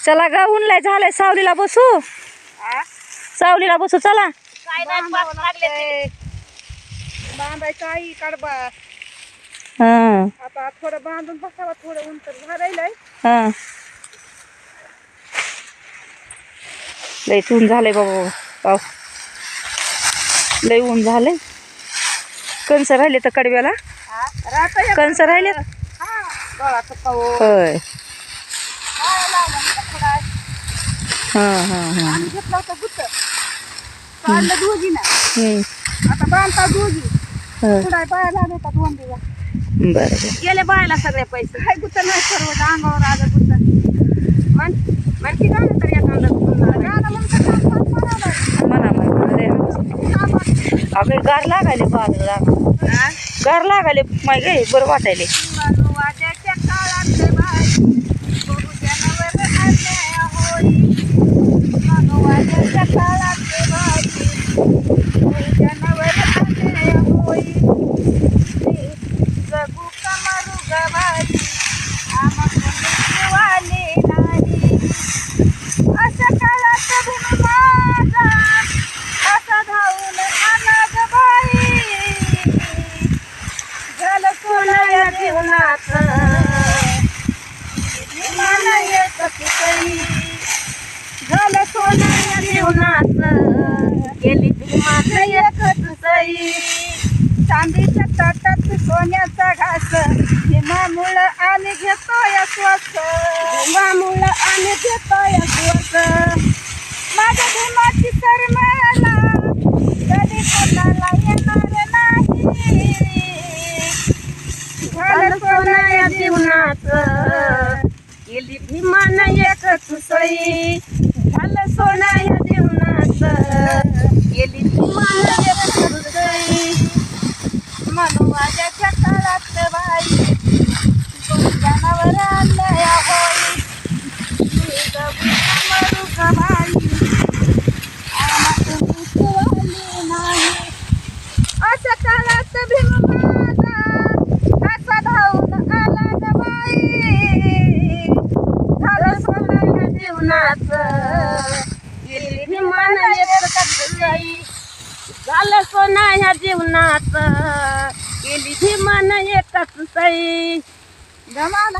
चला ग ऊनलाय झालंय सावलीला बसू सावलीला बसू चला बांधायचं आई कडबा हा आता थोडं बांधून बसावं थोडं ऊन तर झालंय हा लय ऊन झालंय बाबा पाव लय ऊन झालंय कणस राहिले तर कडव्याला कणस राहिले होय हा हा हा घेतलं होतं गुत्त काढलं दोघी ना आता बांधता दोघी थोडा बायाला देता 2 दिवस बरं गेले बायला सगळे पैसे काय गुत्त नाही सर्व अंगावर आलं गुत्त म्हणती गाणं तर एखादं गाणं म्हणतात म्हणा अगं गार लागायले गार लागायले माय गे बरं वाटायले वाद्याच्या काळात बाई बघू जनावर आले होई वाद्याच्या काळात बाई जनावर आले होई जगू कमरू गवाई आम्हाला नाही अशा काळात भीम माझा असा धावून आला ग बाई झालं सोन्या जीवनात मला एकच सई झालं सोन्या जीवनात गेली भीमात एकच सई चांदीच्या ताटात सोन्याचा घास भीमामुळ आणि घेतोय श्वास भीमामुळ आणि घेतोय श्वास माझ्या भीमाची शर्माला कधी कोणाला येणार नाही झालं सोन्या जीवनात गेली भीमान एकच सई झालं सोन्या जीवनात गेली भीमान एकच सई मनोवाद्याच्या काळात बाई जनावर आल्या होई मरू का बाई नाही अशा काळात भीम माझा असा धावून आला ग बाई झालं सोन्या जीवनात गेली भीमान एकच सई झालं सोन्या जीवनात गेली भीमान एकच सई जमाला